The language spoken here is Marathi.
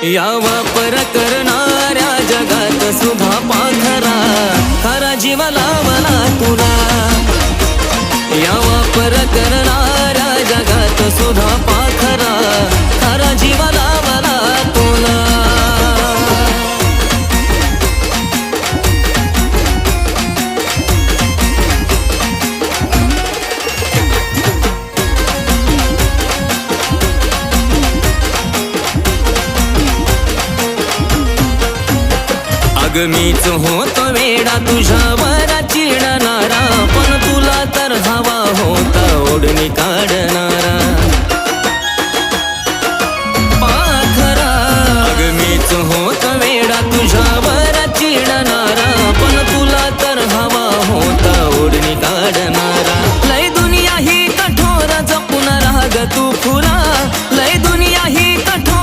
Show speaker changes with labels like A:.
A: या वापर करणाऱ्या जगात सुद्धा पाखरा खरा जीव लावला तुला। या वापर करणाऱ्या जगात सुद्धा पाखरा खरा जीव लावला तुला। अग मीच होतो वेडा तुझ्यावर चिडणारा, पण तुला तर हवा होता ओढणी काढ